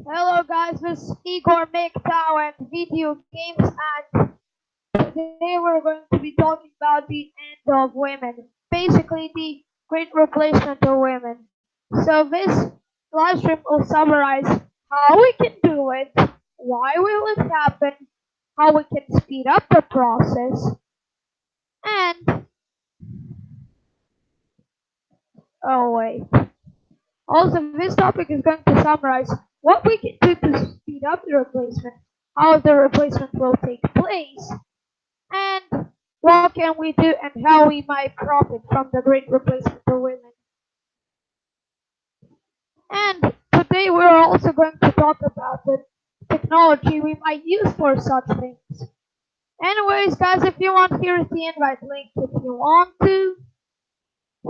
Hello guys, this is Igor MGTOW and video games, and today we're going to be talking about the end of women. Basically the great replacement of women. So this live stream will summarize how we can do it, why will it happen, how we can speed up the process, and oh wait. Also this topic is going to summarize what we can do to speed up the replacement, how the replacement will take place, and what can we do and how we might profit from the great replacement of women. And today we're also going to talk about the technology we might use for such things. Anyways, guys, if you want, here's the invite link if you want to.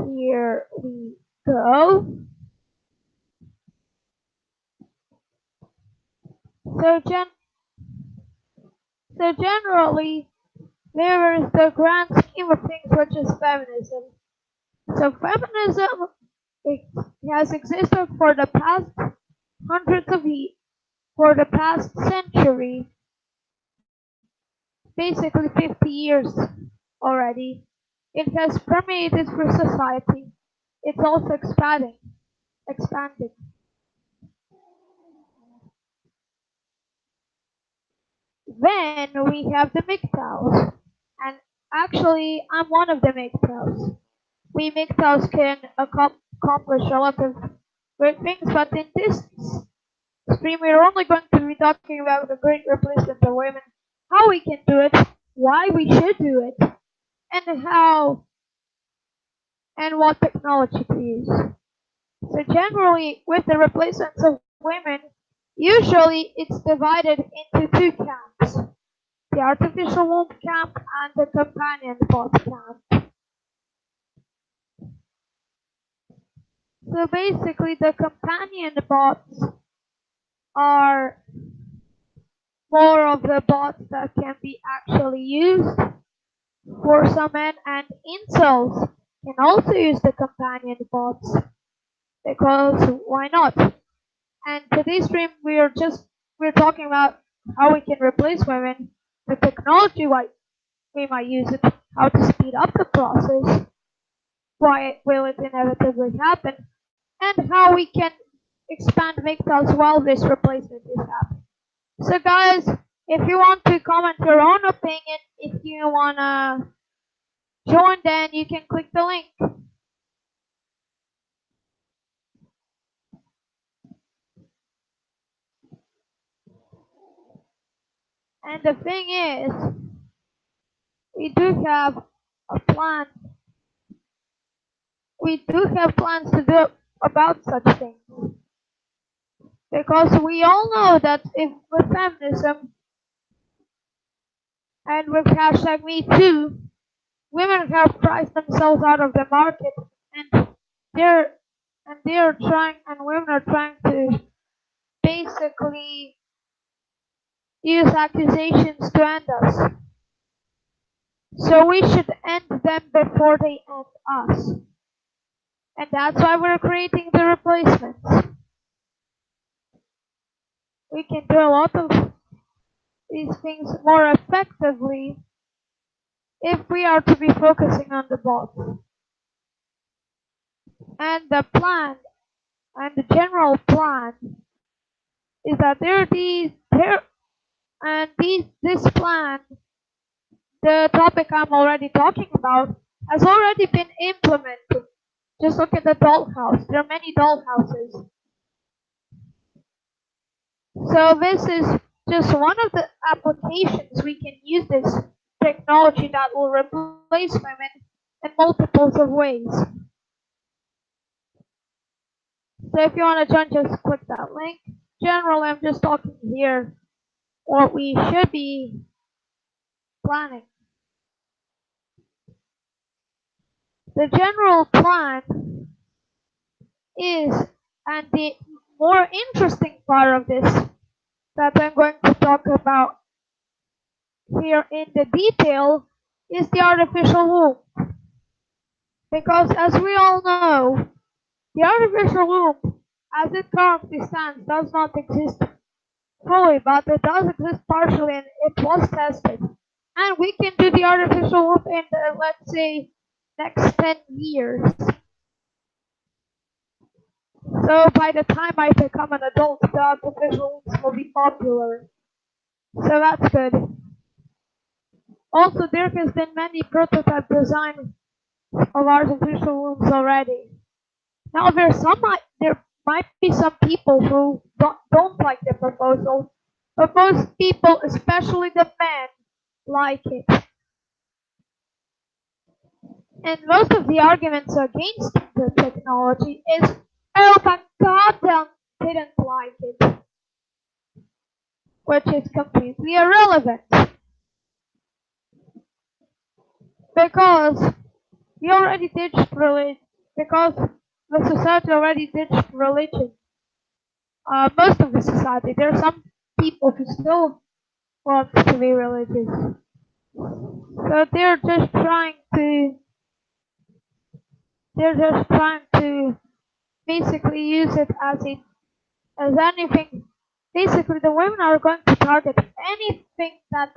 Here we go. So, generally, there is the grand scheme of things, which is feminism. So, feminism it has existed for the past hundreds of years, for the past century, basically 50 years already. It has permeated through society. It's also expanding. Then we have the MGTOWs, and actually, I'm one of the MGTOWs. We MGTOWs can accomplish a lot of great things, but in this stream, we're only going to be talking about the great replacement of women, how we can do it, why we should do it, and how and what technology to use. So generally, with the replacements of women, usually it's divided into two camps: the artificial womb camp and the companion bot camp. So basically, the companion bots are more of the bots that can be actually used for some men, and incels can also use the companion bots because why not? And today's stream we're talking about how we can replace women, the technology why we might use it, how to speed up the process, why will it inevitably happen, and how we can expand MGTOWs while this replacement is happening. So guys, if you want to comment your own opinion, if you wanna join, then you can click the link. And the thing is, we do have a plan. We do have plans to do about such things. Because we all know that if with feminism and with hashtag Me Too, women have priced themselves out of the market, and they're they're trying, and women are trying to basically use accusations to end us. So we should end them before they end us. And that's why we're creating the replacements. We can do a lot of these things more effectively if we are to be focusing on the bots. And the plan and the general plan is that this plan, the topic I'm already talking about, has already been implemented. Just look at the dollhouse. There are many dollhouses. So this is just one of the applications we can use this technology that will replace women in multiples of ways. So if you want to join, just click that link. Generally, I'm just talking here what we should be planning. The general plan is, and the more interesting part of this that I'm going to talk about here in the detail is the artificial womb. Because as we all know, the artificial womb as it currently stands, does not exist fully, but it does exist partially and it was tested. And we can do the artificial womb in the, let's say, next 10 years. So by the time I become an adult, the artificial wombs will be popular. So that's good. Also, there has been many prototype designs of artificial wombs already. Now there might be some people who don't like the proposal, but most people, especially the men, like it. And most of the arguments against the technology is, oh, but God didn't like it, which is completely irrelevant because we already ditched religion, because the society already ditched religion. Most of the society. There are some people who still want to be religious. So they're just trying to basically use it as anything. Basically, the women are going to target anything that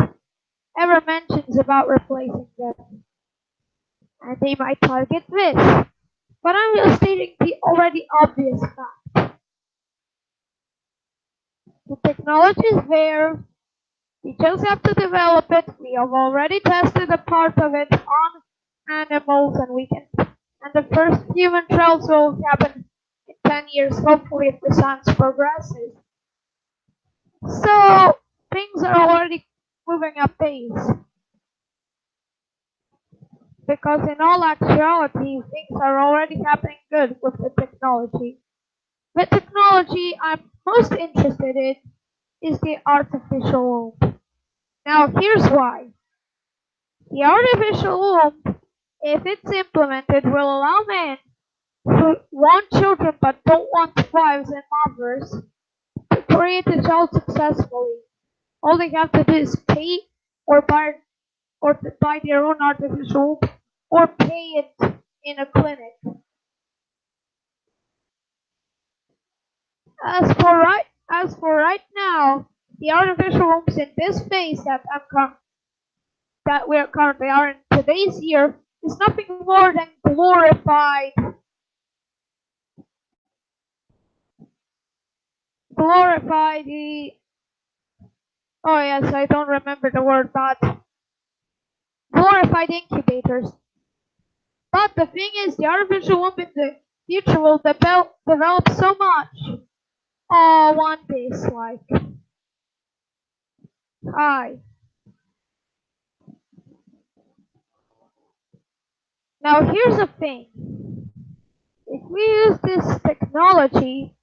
ever mentions about replacing them, and they might target this. But I'm just stating the already obvious fact: the technology is there. We just have to develop it. We have already tested a part of it on animals, and the first human trials will happen in 10 years, hopefully, if the science progresses. So things are already moving at pace because in all actuality, things are already happening good with the technology. The technology I'm most interested in is the artificial womb. Now here's why. The artificial womb, if it's implemented, will allow men who want children but don't want wives and mothers to create a child successfully. All they have to do is pay or buy or to buy their own artificial womb or pay it in a clinic. As for right now, the artificial wombs in this phase that we currently are in today's year is nothing more than glorify the, oh yes, I don't remember the word, but glorified incubators. But the thing is, the artificial womb in the future will develop so much. Oh, one dislike. Hi. Now here's the thing. If we use this technology,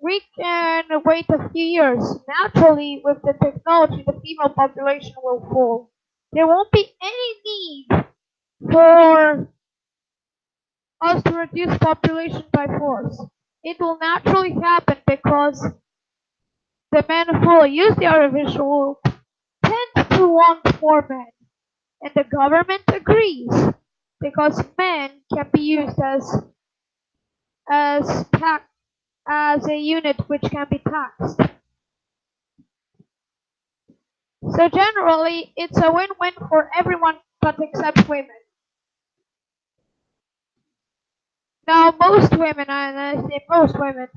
we can wait a few years. Naturally, with the technology, the female population will fall. There won't be any need for us to reduce population by force. It will naturally happen because the men who use the artificial tend to want more men, and the government agrees because men can be used as tax as a unit which can be taxed. So generally, it's a win-win for everyone but except women. Now, most women, and I say most women,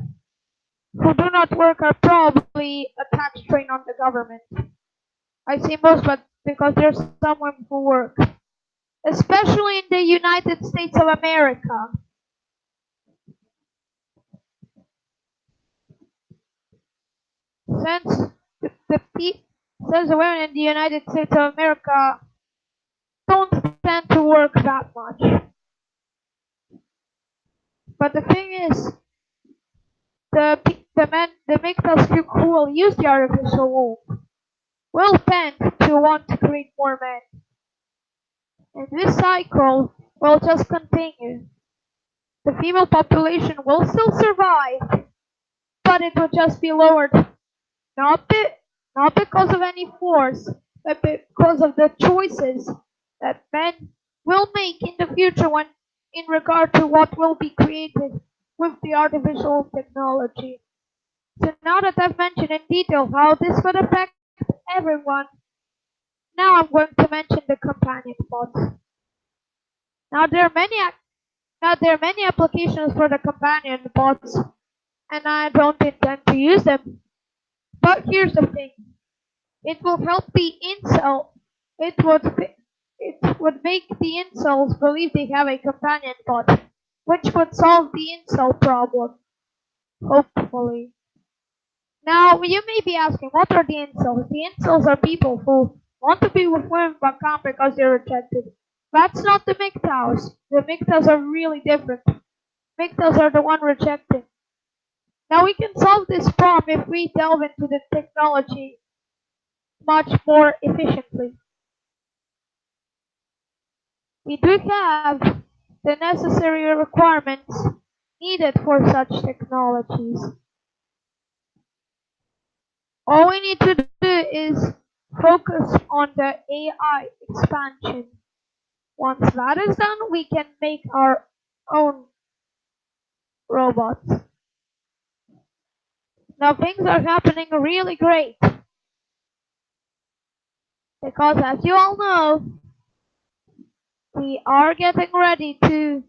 who do not work are probably a tax drain on the government. I say most, but because there's some women who work, especially in the United States of America. Since since the women in the United States of America don't tend to work that much. But the thing is, the MGTOWs who will use the artificial womb will tend to want to create more men. And this cycle will just continue. The female population will still survive, but it will just be lowered, not, be, not because of any force, but because of the choices that men will make in the future when in regard to what will be created with the artificial technology. So now that I've mentioned in detail how this could affect everyone, now I'm going to mention the companion bots. Now there are many now there are many applications for the companion bots, and I don't intend to use them. But here's the thing: it will help the incel. It would it would make the incels believe they have a companion bot, which would solve the incel problem. Hopefully. Now, you may be asking, what are the incels? The incels are people who want to be with women but can't because they're rejected. That's not the MGTOWs. The MGTOWs are really different. MGTOWs are the one rejecting. Now, we can solve this problem if we delve into the technology much more efficiently. We do have the necessary requirements needed for such technologies. All we need to do is focus on the AI expansion. Once that is done, we can make our own robots. Now things are happening really great because, as you all know, we are getting ready to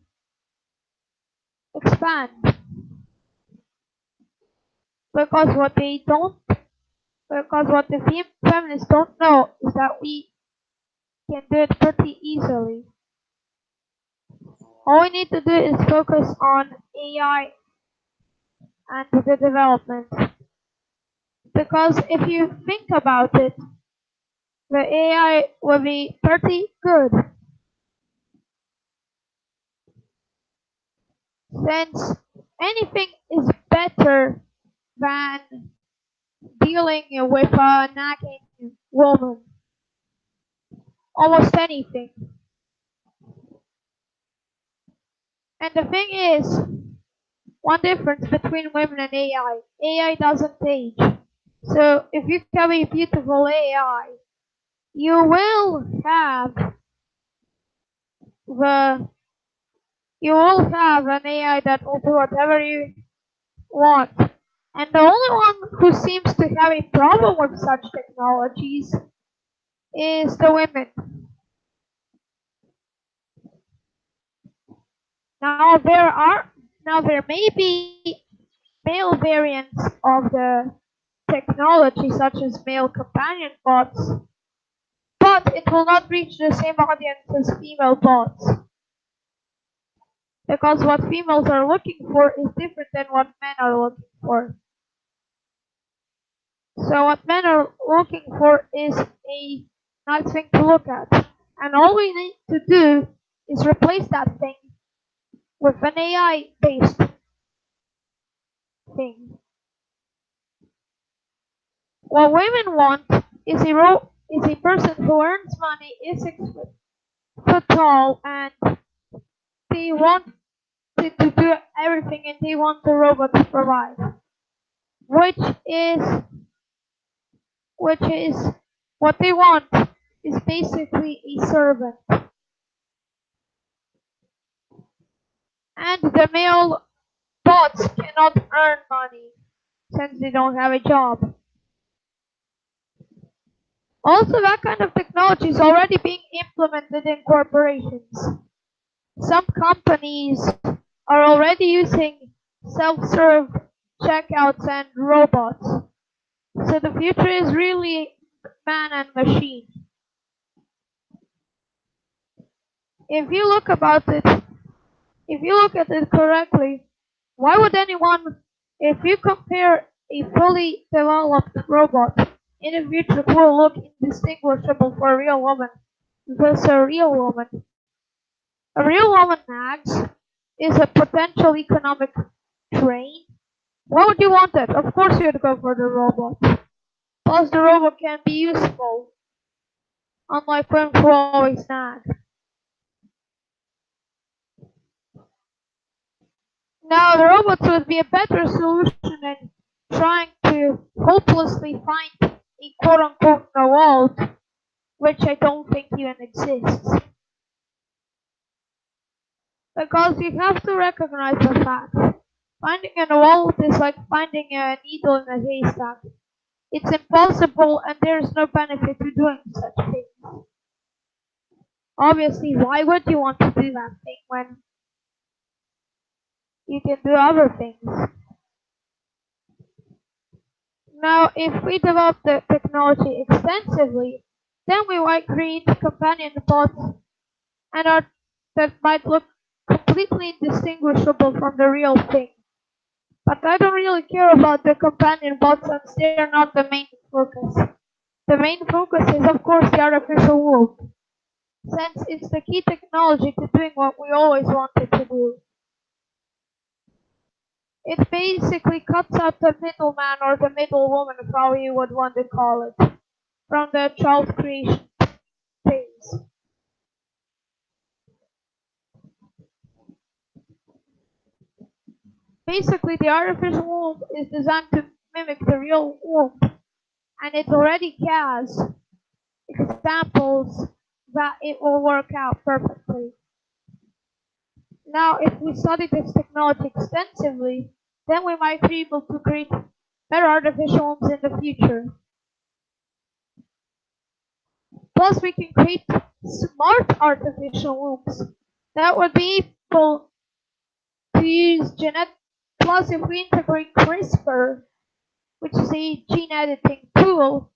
expand. Because what they don't, because what the feminists don't know is that we can do it pretty easily. All we need to do is focus on AI and the development. Because if you think about it, the AI will be pretty good since anything is better than dealing with a nagging woman. Almost anything. And the thing is, one difference between women and AI. AI doesn't age. So if you have a beautiful AI, you will have the you will have an AI that will do whatever you want. And the only one who seems to have a problem with such technologies is the women. Now there may be male variants of the technology such as male companion bots, but it will not reach the same audience as female bots. Because what females are looking for is different than what men are looking for. So what men are looking for is a nice thing to look at. And all we need to do is replace that thing with an AI based thing. What women want is a person who earns money, is 6 foot tall, and they want it to do everything, and they want the robot to provide. Which is which is what they want is basically a servant. And the male bots cannot earn money since they don't have a job. Also, that kind of technology is already being implemented in corporations. Some companies are already using self-serve checkouts and robots. So the future is really man and machine. If you look about it, if you look at it correctly, why would anyone, if you compare a fully developed robot in the future who will look indistinguishable for a real woman versus a real woman? A real woman nags is a potential economic drain. Why would you want that? Of course you'd go for the robot. Plus the robot can be useful, unlike women who always nag. Now the robots would be a better solution than trying to hopelessly find a quote-unquote no world, which I don't think even exists. Because you have to recognize the fact Finding an wallet is like finding a needle in a haystack. It's impossible and there's no benefit to doing such things. Obviously, why would you want to do that thing when you can do other things? Now, if we develop the technology extensively, then we might create companion bots and are, that might look completely indistinguishable from the real thing. But I don't really care about the companion bots since they're not the main focus. The main focus is of course the artificial world, since it's the key technology to doing what we always wanted to do. It basically cuts out the middleman or the middle woman, how you would want to call it, from the child creation phase. Basically, the artificial womb is designed to mimic the real womb, and it already has examples that it will work out perfectly. Now, if we study this technology extensively, then we might be able to create better artificial wombs in the future. Plus, we can create smart artificial wombs that would be able to use genetic. Plus, if we integrate CRISPR, which is a gene editing tool,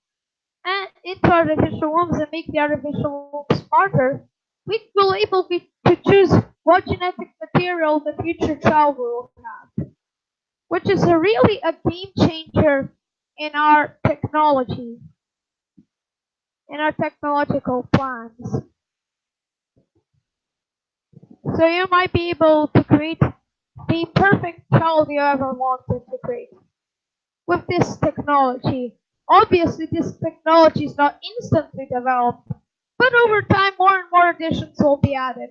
and into artificial wombs and make the artificial womb smarter, we will able to choose what genetic material the future child will have, which is really a game changer in our technology, in our technological plans. So you might be able to create the perfect child you ever wanted to create with this technology. Obviously, this technology is not instantly developed, but over time, more and more additions will be added.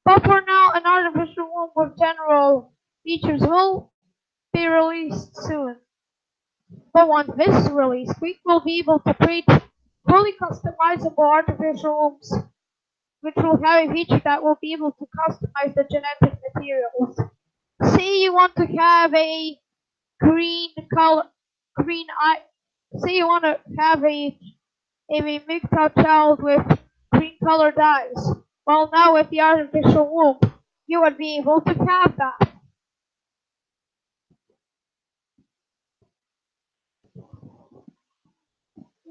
But for now, an artificial womb with general features will be released soon. But once this is released, we will be able to create fully customizable artificial wombs, which will have a feature that will be able to customize the genetic materials. Say you want to have a green color, green eye. Say you want to have a MGTOW child with green colored eyes. Well, now with the artificial womb, you would be able to have that.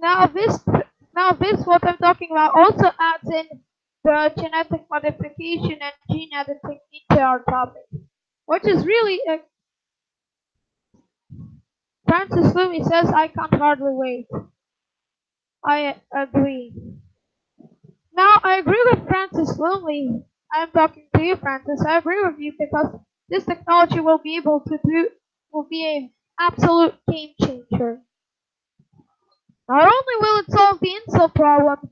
Now this, now this what I'm talking about also adds in the genetic modification and gene editing into our topic, which is really Francis Loomis says I can't hardly wait. I agree. Now I agree with Francis Loomis. I'm talking to you, Francis. I agree with you because this technology will be able to do will be an absolute game changer. Not only will it solve the insult problem,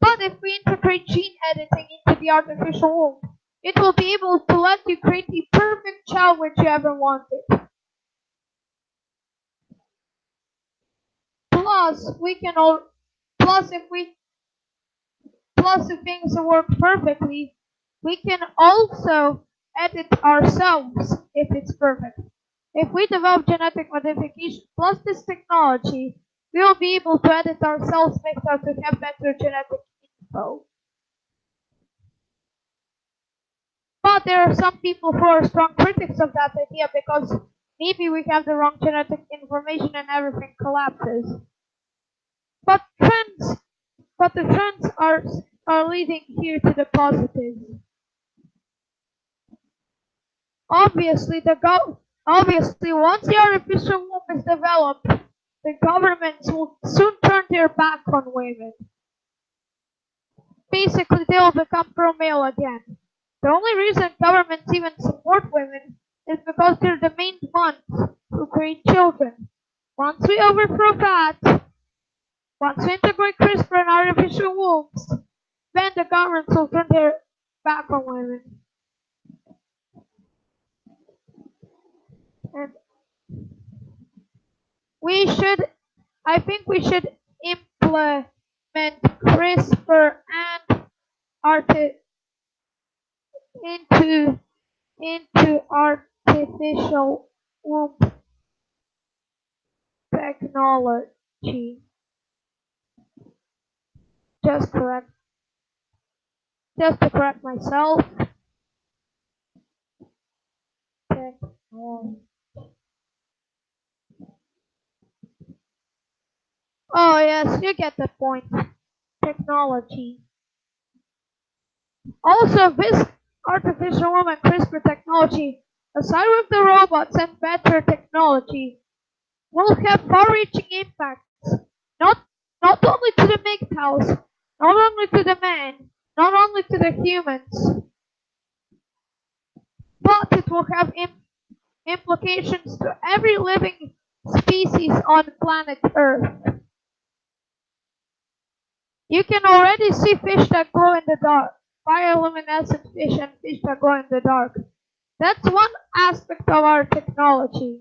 but if we integrate gene editing into the artificial womb, it will be able to let you create the perfect child which you ever wanted. Plus, we can all plus if we plus if things work perfectly, we can also edit ourselves if it's perfect. If we develop genetic modification plus this technology, we will be able to edit ourselves next time to have better genetic info. But there are some people who are strong critics of that idea because maybe we have the wrong genetic information and everything collapses. But trends, but the trends are leading here to the positives. Obviously, once the artificial womb is developed, the governments will soon turn their back on women. Basically, they will become pro-male again. The only reason governments even support women is because they're the main ones who create children. Once we overthrow that, once we integrate CRISPR and artificial wombs, then the governments will turn their back on women. And we should, I think we should implement CRISPR and arti into our artificial womb technology. Just correct, just to correct myself. Technology. Oh yes, you get the point. Technology. Also, this artificial womb and CRISPR technology, aside with the robots and better technology, will have far-reaching impacts. Not not only to the MGTOWs, not only to the men, not only to the humans, but it will have implications to every living species on planet Earth. You can already see fish that glow in the dark, bioluminescent fish and fish that glow in the dark. That's one aspect of our technology,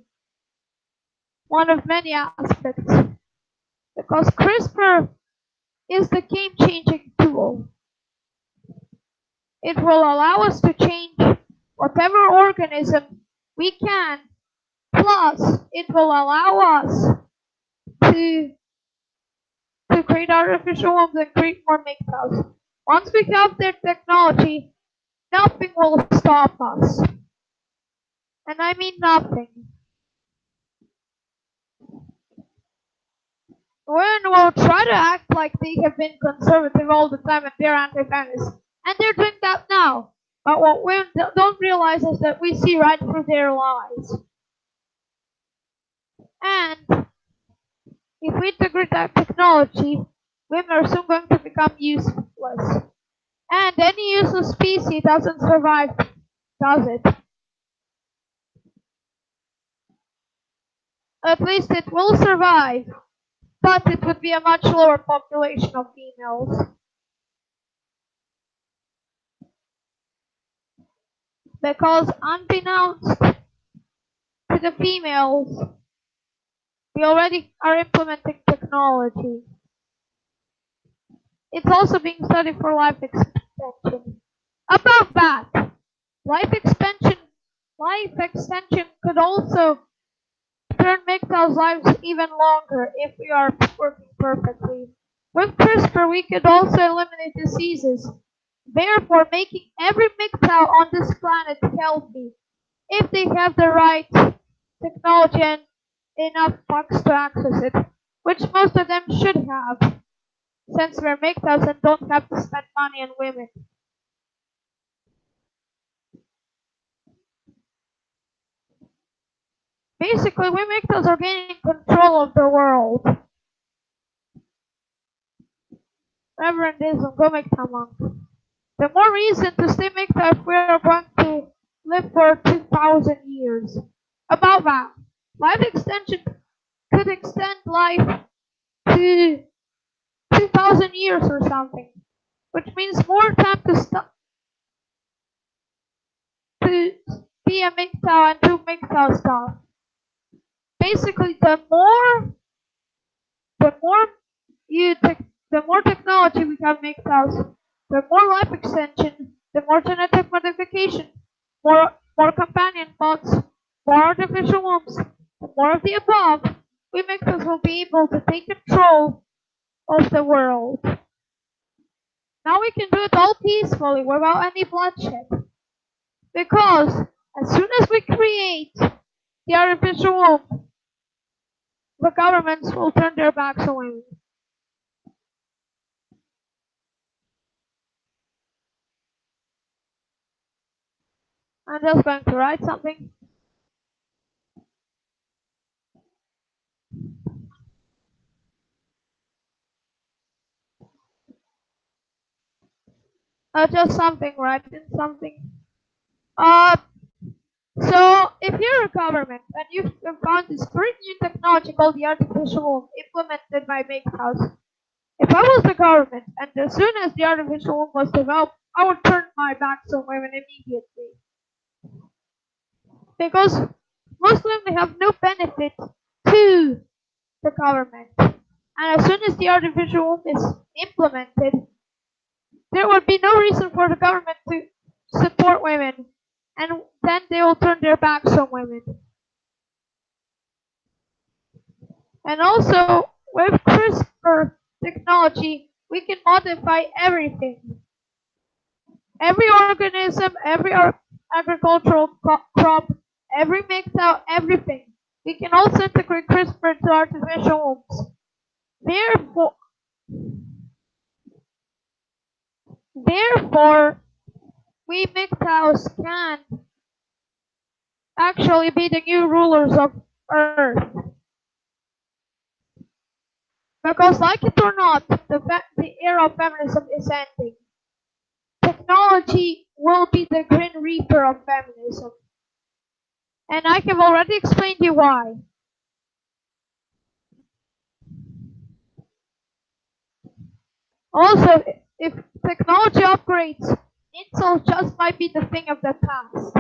one of many aspects, because CRISPR is the game-changing tool. It will allow us to change whatever organism we can, plus it will allow us to, to create artificial ones and create more MGTOWs. Once we have their technology, nothing will stop us. And I mean nothing. Women will try to act like they have been conservative all the time and they're anti-feminist. And they're doing that now. But what women don't realize is that we see right through their lies. And if we integrate that technology, women are soon going to become useless. And any useless species doesn't survive, does it? At least it will survive, but it would be a much lower population of females. Because unbeknownst to the females, we already are implementing technology. It's also being studied for life extension. Above that, life extension could also turn MGTOW's lives even longer if we are working perfectly. With CRISPR, we could also eliminate diseases, therefore making every MGTOW on this planet healthy if they have the right technology and enough funds to access it, which most of them should have, since we're MGTOWs and don't have to spend money on women. Basically, we MGTOWs are gaining control of the world. Reverendism, go MGTOW monk. The more reason to stay MGTOW if we are going to live for 2,000 years. About that, life extension could extend life to 2,000 years or something, which means more time to be a MGTOW and do MGTOW stuff. Basically, the more you the more technology we have MGTOWs, the more life extension, the more genetic modification, more companion bots, more artificial wombs, the more of the above, we MGTOWs will be able to take control of the world. Now we can do it all peacefully without any bloodshed. Because as soon as we create the artificial womb, the governments will turn their backs on women. I'm just going to write something. Just something, writing something. So if you're a government and you've found this great new technology called the artificial womb implemented by MGTOWs, if I was the government and as soon as the artificial womb was developed, I would turn my back on women immediately. Because most women have no benefit to the government. And as soon as the artificial womb is implemented, there would be no reason for the government to support women. and then they will turn their backs on women. And also, with CRISPR technology, we can modify everything. Every organism, every agricultural crop, every MGTOW, everything. We can also integrate CRISPR to artificial wombs. Therefore, therefore, we MGTOWs can actually be the new rulers of Earth. Because like it or not, the era of feminism is ending. Technology will be the Grim Reaper of feminism. And I have already explained you why. Also, if technology upgrades, incels just might be the thing of the past.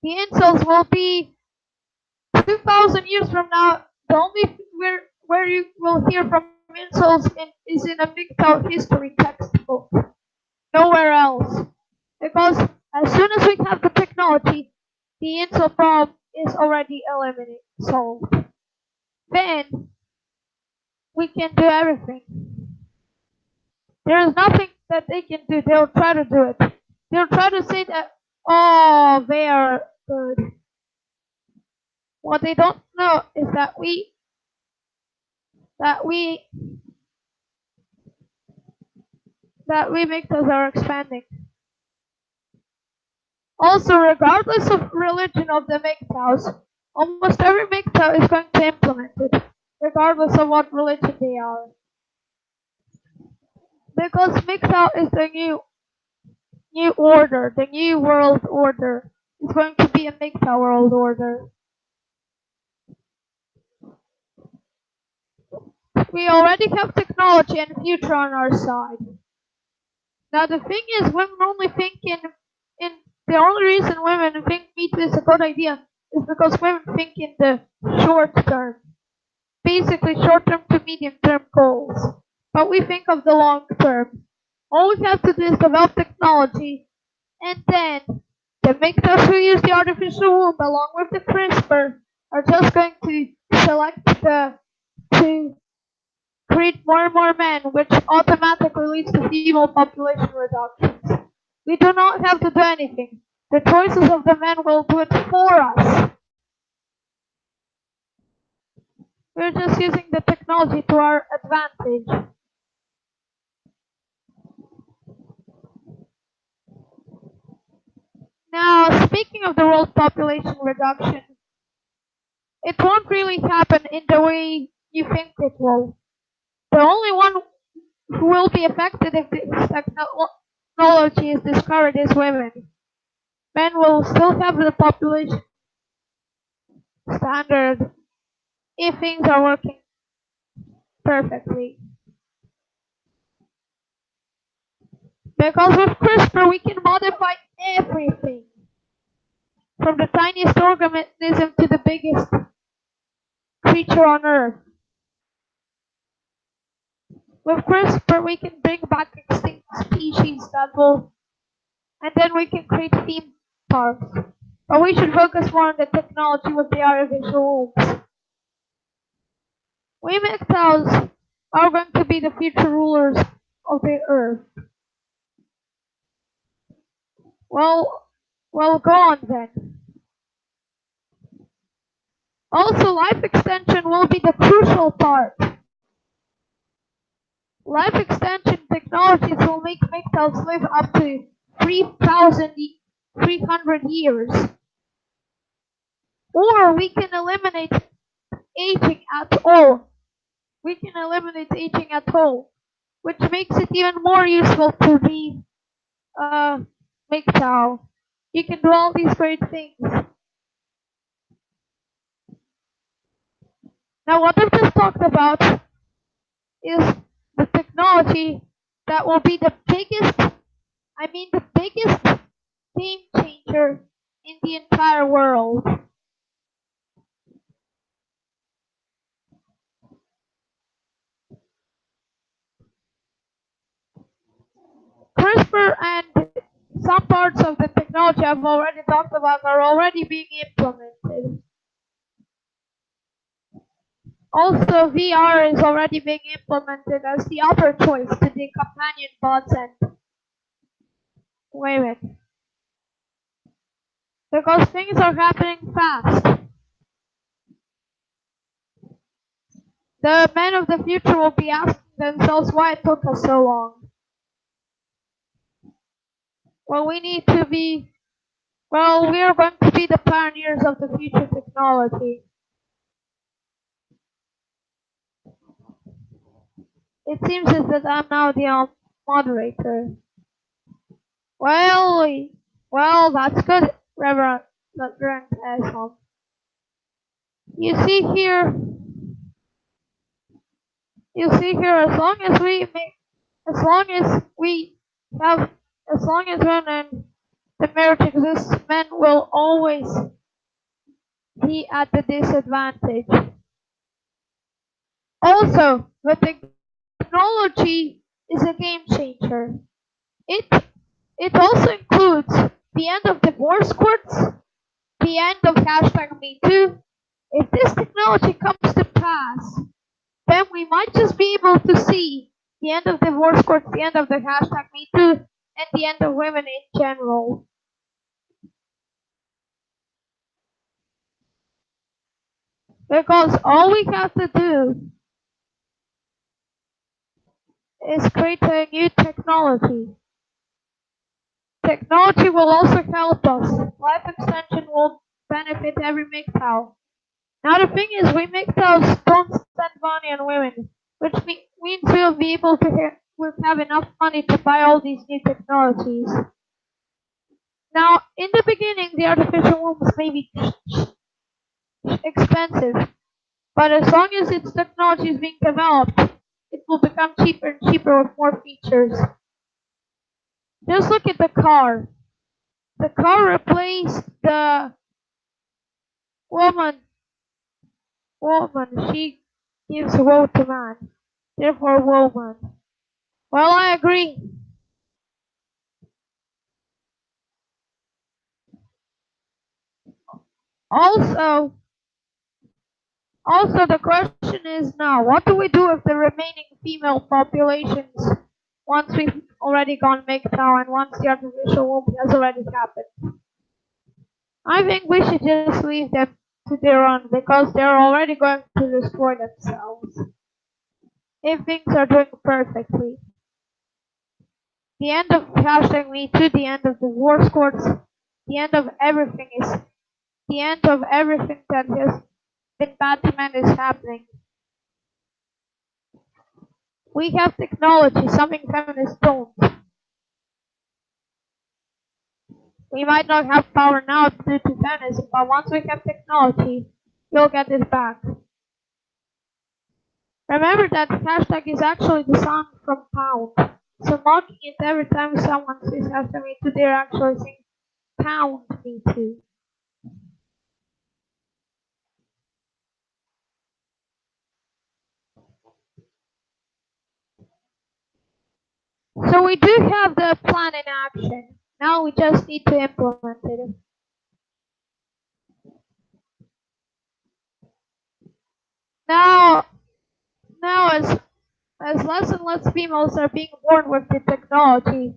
The incels will be 2,000 years from now. The only where you will hear from incels is in a MGTOW history textbook. Nowhere else. Because as soon as we have the technology, the incel problem is already eliminated, solved. Then we can do everything. There is nothing that they can do. They'll try to do it. They'll try to say that, oh, they are good. What they don't know is that we MGTOWs are expanding. Also, regardless of religion of the MGTOWs, almost every MGTOW is going to implement it, regardless of what religion they are. Because MGTOW is the new order, the new world order. It's going to be a MGTOW world order. We already have technology and future on our side. Now the thing is, women only think in the only reason women think Me Too is a good idea is because women think in the short term, basically short term to medium term goals. But we think of the long term. All we have to do is develop technology, and then the MGTOWs who use the artificial womb along with the CRISPR are just going to select to create more and more men, which automatically leads to female population reductions. We do not have to do anything. The choices of the men will do it for us. We're just using the technology to our advantage. Now, speaking of the world population reduction, it won't really happen in the way you think it will. The only one who will be affected if this technology is discovered is women. Men will still have the population standard if things are working perfectly. Because with CRISPR we can modify everything. From the tiniest organism to the biggest creature on Earth. With CRISPR we can bring back extinct species and then we can create theme parks. But we should focus more on the technology with the artificial wombs. We MGTOWs are going to be the future rulers of the Earth. Well, go on then. Also, life extension will be the crucial part. Life extension technologies will make MGTOWs live up to 3,300 years. Or we can eliminate aging at all. We can eliminate aging at all, which makes it even more useful to be MGTOW. You can do all these great things. Now, what I've just talked about is the technology that will be the biggest game changer in the entire world. CRISPR and some parts of the technology I've already talked about are already being implemented. Also, VR is already being implemented as the other choice to the companion bots and wait a minute. Because things are happening fast. The men of the future will be asking themselves why it took us so long. Well, we need to be, well, we are going to be the pioneers of the future technology. It seems as that I'm now the moderator. Well, well, that's good, Reverend Assham. You see here, you see here, as long as we have, as long as men and the marriage exists, men will always be at the disadvantage. Also, the technology is a game changer. It it also includes the end of divorce courts, the end of hashtag MeToo. If this technology comes to pass, then we might just be able to see the end of divorce courts, the end of the hashtag MeToo, and the end of women in general. Because all we have to do is create a new technology. Technology will also help us. Life extension will benefit every MGTOW. Now the thing is, we MGTOWs don't spend money on women, which means we'll be able to we'll have enough money to buy all these new technologies. Now, in the beginning, the artificial wombs may be expensive, but as long as its technology is being developed, it will become cheaper and cheaper with more features. Just look at the car. The car replaced the woman. Woman, she gives woe to man. Therefore, woman. Well, I agree. Also, also the question is now, what do we do with the remaining female populations once we've already gone MGTOW and once the artificial womb has already happened? I think we should just leave them to their own because they're already going to destroy themselves if things are doing perfectly. The end of hashtag MeToo, the end of divorce courts, the end of everything is the end of everything that has been bad to men is happening. We have technology, something feminists don't. We might not have power now due to feminism, but once we have technology, we'll get it back. Remember that hashtag is actually the sound from pound. So mocking it every time someone says hashtag me too, they're actually saying pound me too. So we do have the plan in action. Now we just need to implement it. Now, now as less and less females are being born with the technology,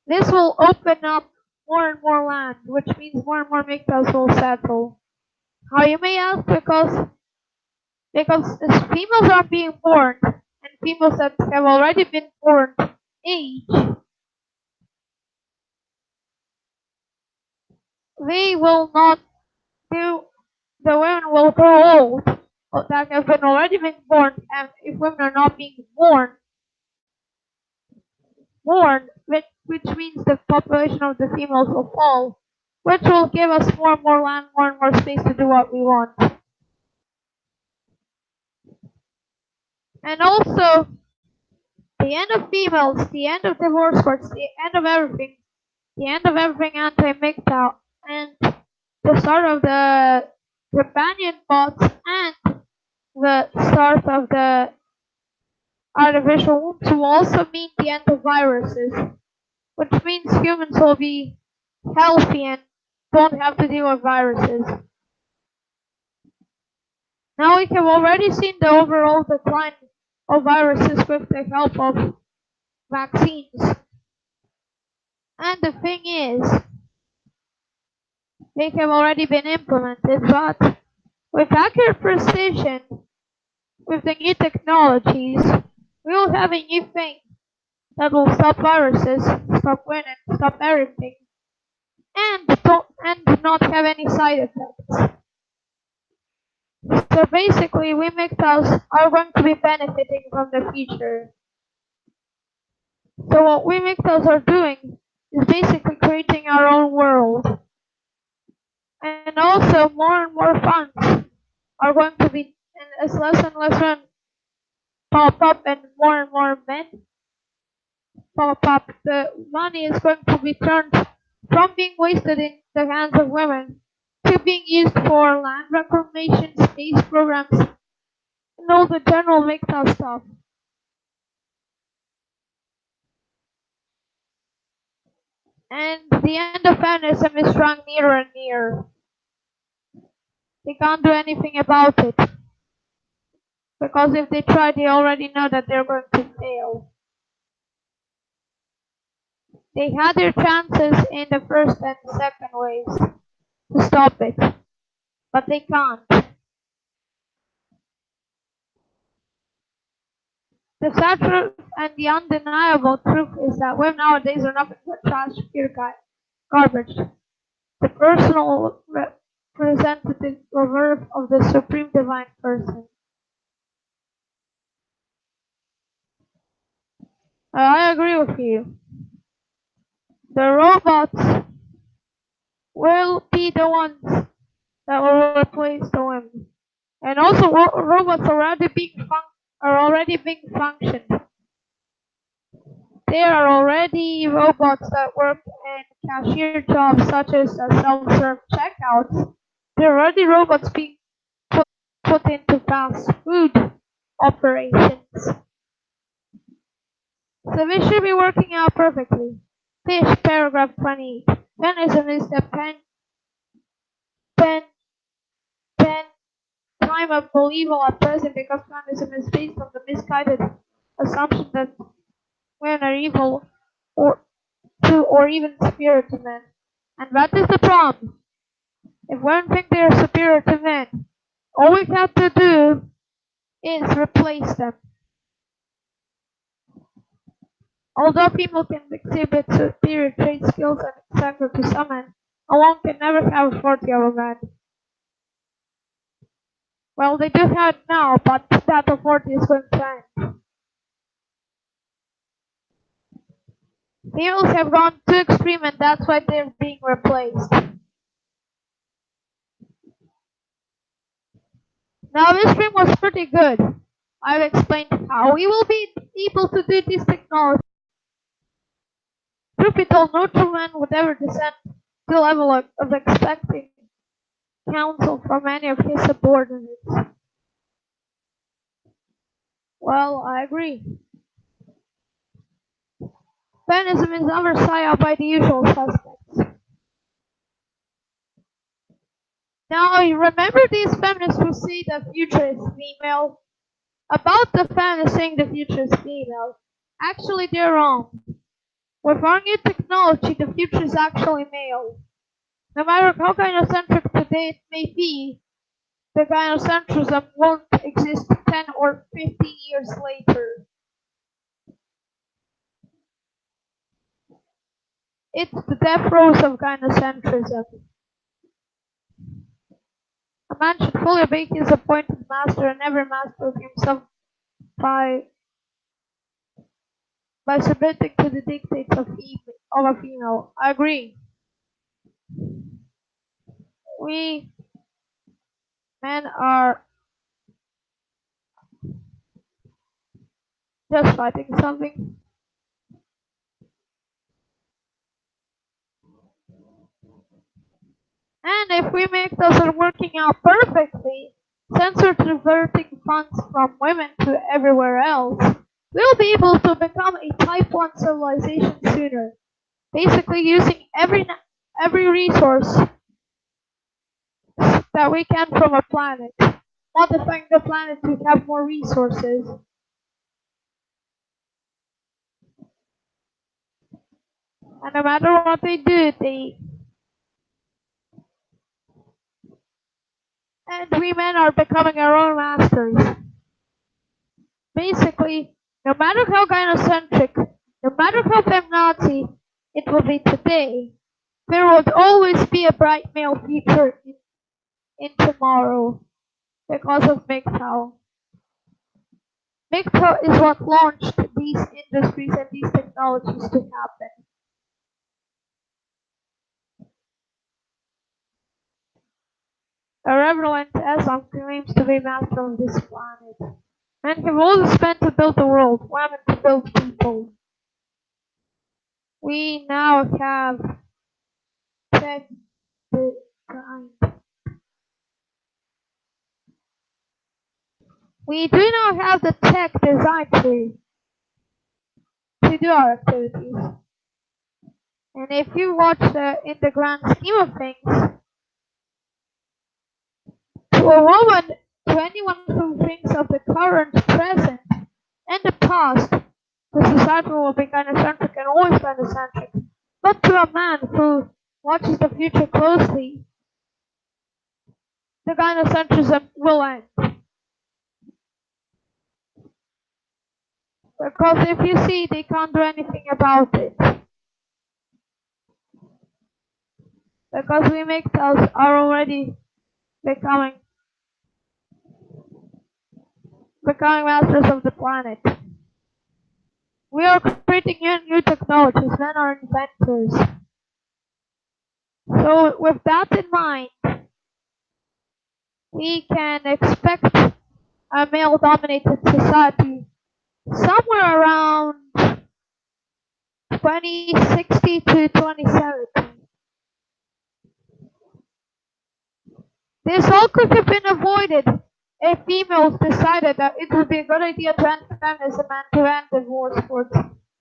this will open up more and more land, which means more and more MGTOWs will settle. How you may ask? Because as females are being born, and females that have already been born age, they will not do. The women will grow old that have been already been born, and if women are not being born, which means the population of the females will fall, which will give us more and more land, more and more space to do what we want. And also, the end of females, the end of divorce courts, the end of everything anti-MGTOW, and the start of the companion bots, and the start of the artificial wombs will also mean the end of viruses. which means humans will be healthy and don't have to deal with viruses. Now we have already seen the overall decline of viruses with the help of vaccines. And the thing is, they have already been implemented, but with accurate precision, with the new technologies, we will have a new thing that will stop viruses, stop women, stop everything, and not have any side effects. So basically, we MGTOWs are going to be benefiting from the future. So what we MGTOWs are doing is basically creating our own world. And also more and more funds are going to be, and as less and less men pop up and more men pop up, the money is going to be turned from being wasted in the hands of women to being used for land reclamation, space programs, and all the general MGTOW stuff. And the end of feminism is drawing nearer and nearer. They can't do anything about it. Because if they try, they already know that they're going to fail. They had their chances in the first and second waves to stop it, but they can't. The sad truth and the undeniable truth is that women nowadays are nothing but trash, pure garbage. The personal representative of the supreme divine person. I agree with you. The robots will be the ones that will replace the women. And also robots are already being functioned. There are already robots that work in cashier jobs such as self-serve checkouts. There are already robots being put into fast food operations. So this should be working out perfectly. Fish, paragraph 20. Feminism is the pen, pen time of evil at present because feminism is based on the misguided assumption that women are evil or or even superior to men. And that is the problem. If women think they are superior to men, all we have to do is replace them. Although people can exhibit superior trade skills and etc. to some men, a woman can never have authority over men. Well, they do have it now, but that authority is going to end. Females have gone too extreme and that's why they're being replaced. Now this stream was pretty good. I've explained how we will be able to do this technology. Truth be told, no true man would ever descend to the level of expecting counsel from any of his subordinates. Well, I agree. Feminism is never psyoped by the usual suspects. Now, you remember these feminists who say the future is female? About the feminists saying the future is female, actually they're wrong. With our new technology, the future is actually male. No matter how gynocentric today it may be, the gynocentrism won't exist 10 or 15 years later. It's the death throes of gynocentrism. A man should fully obey his appointed master and never master himself by submitting to the dictates of a female. I agree. We men are just fighting something. And if we make those are working out perfectly, censored diverting funds from women to everywhere else, we'll be able to become a type 1 civilization sooner. Basically using every resource that we can from a planet, modifying the planet to have more resources. And no matter what they do, and we men are becoming our own masters. Basically, no matter how gynocentric, no matter how feminazi it will be today, there will always be a bright male future in tomorrow because of MGTOW. MGTOW is what launched these industries and these technologies to happen. A relevant Islam claims to be master of this planet. Men have always spent to build the world, women to build people. We now have tech design. We do now have the tech designed to do our activities. And if you watch in the grand scheme of things, to a woman, to anyone who thinks of the current, present, and the past, the society will be gynocentric and always gynocentric. But to a man who watches the future closely, the gynocentrism will end. Because if you see, they can't do anything about it. Because we MGTOWs are already becoming masters of the planet. We are creating new technologies, men are inventors. So with that in mind, we can expect a male-dominated society somewhere around 2060 to 2070. This all could have been avoided if females decided that it would be a good idea to end feminism and to end divorce courts.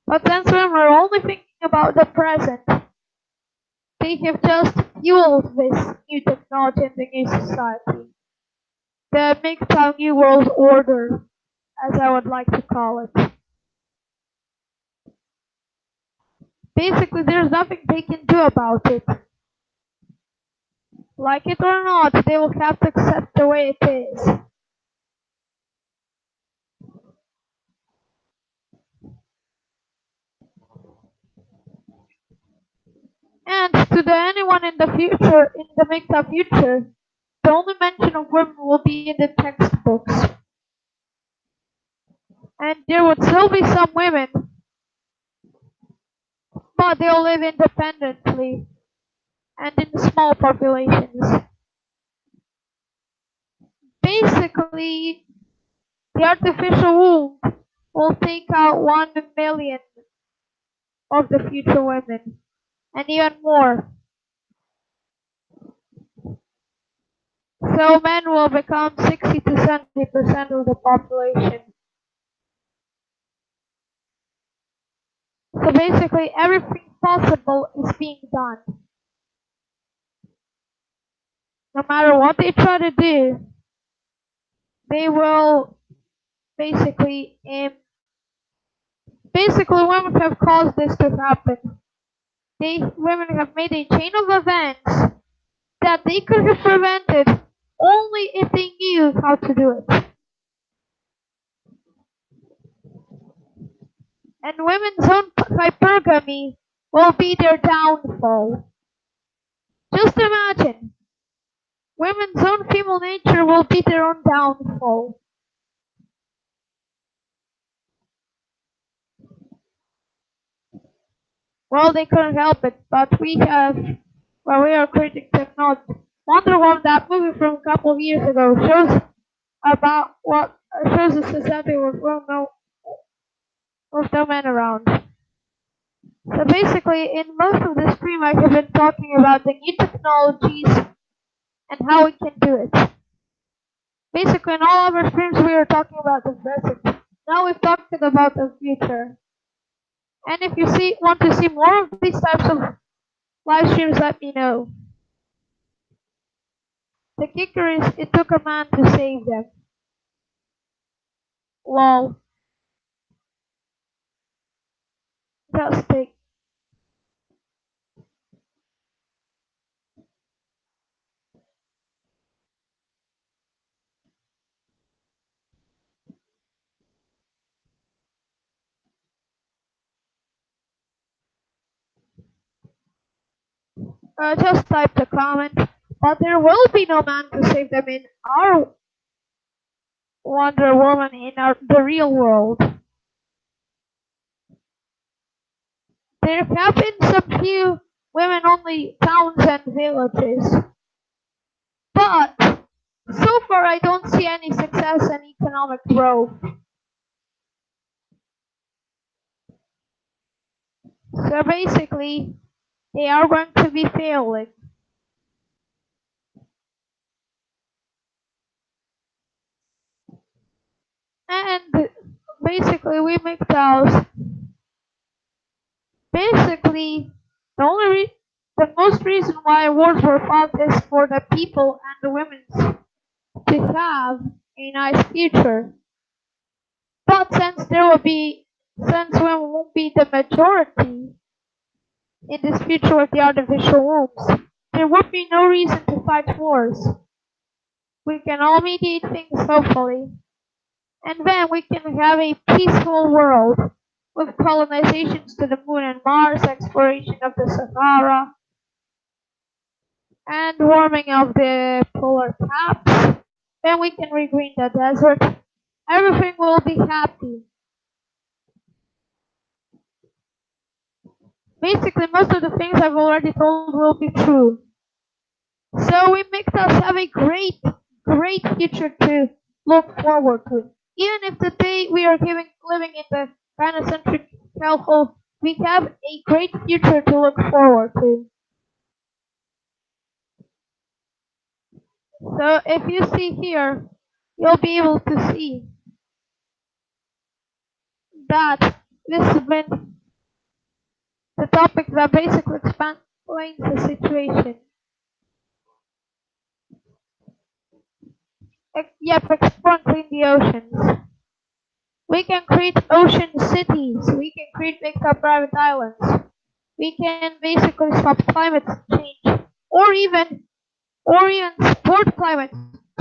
But since women are only thinking about the present, they have just fueled this new technology and the new society. The MGTOW New World Order, as I would like to call it. Basically, there's nothing they can do about it. Like it or not, they will have to accept the way it is. And to anyone in the future, in the MGTOW future, the only mention of women will be in the textbooks. And there would still be some women, but they'll live independently and in small populations. Basically, the artificial womb will take out 1 million of the future women, and even more. So men will become 60 to 70% of the population. So basically, everything possible is being done. No matter what they try to do, they will basically basically women have caused this to happen. Women have made a chain of events that they could have prevented only if they knew how to do it. And women's own hypergamy will be their downfall. Just imagine, women's own female nature will be their own downfall. Well, they couldn't help it, but we are creating technology. Wonder Woman, that movie from a couple of years ago, shows a society with no men around. So basically, in most of the stream, I have been talking about the new technologies and how we can do it. Basically, in all of our streams, we are talking about the present. Now we've talked about the future. And if you want to see more of these types of live streams, let me know. The kicker is it took a man to save them. Lol. Just take just type the comment. But there will be no man to save them in our Wonder Woman the real world. There have been some few women-only towns and villages, but so far I don't see any success and economic growth. So basically, they are going to be failing. And basically, we make those. Basically, the most reason why awards were fought is for the people and the women to have a nice future. But since women won't be the majority in this future with the artificial wombs, there would be no reason to fight wars. We can all mediate things hopefully, and then we can have a peaceful world with colonizations to the moon and Mars, exploration of the Sahara, and warming of the polar caps. Then we can regreen the desert. Everything will be happy. Basically, most of the things I've already told will be true. So we make us have a great future to look forward to. Even if today we are living in the China-centric hellhole, we have a great future to look forward to. So if you see here, you'll be able to see that this has been the topic that basically explains the situation. Yep, exploring the oceans. We can create ocean cities. We can create big private islands. We can basically stop climate change, or even support climate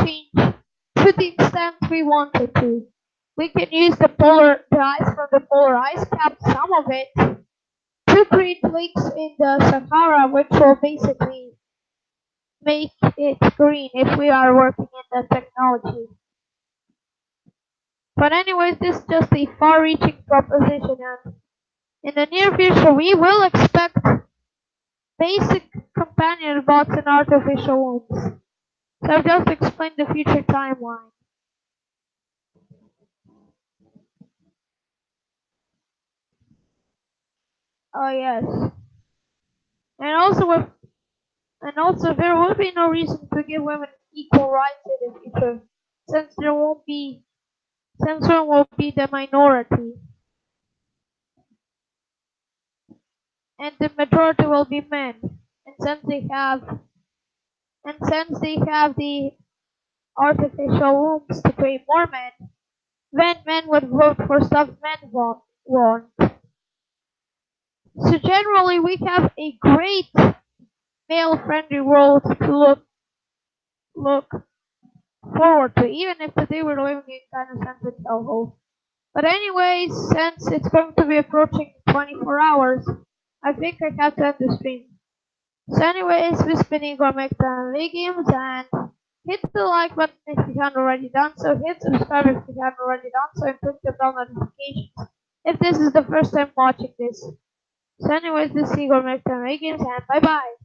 change to the extent we wanted to. We can use the ice from the polar ice cap, some of it, to create lakes in the Sahara, which will basically make it green if we are working in the technology. But anyways, this is just a far-reaching proposition, and in the near future we will expect basic companion bots and artificial ones. So I've just explained the future timeline. Oh yes. And also with and also there will be no reason to give women equal rights in the future, since women will be the minority and the majority will be men. And since they have the artificial wombs to create more men, then men would vote for stuff men want. So generally we have a great male friendly world to look forward to, even if today we're living in kind of centric hellhole. But anyways, since it's going to be approaching 24 hours, I think I have to end the stream. So anyways, this has been Igor MGTOW Games, and hit the like button if you haven't already done so, hit subscribe if you haven't already done so, and click the bell notifications if this is the first time watching this. So anyways, this is Igor MGTOW Games, and bye bye.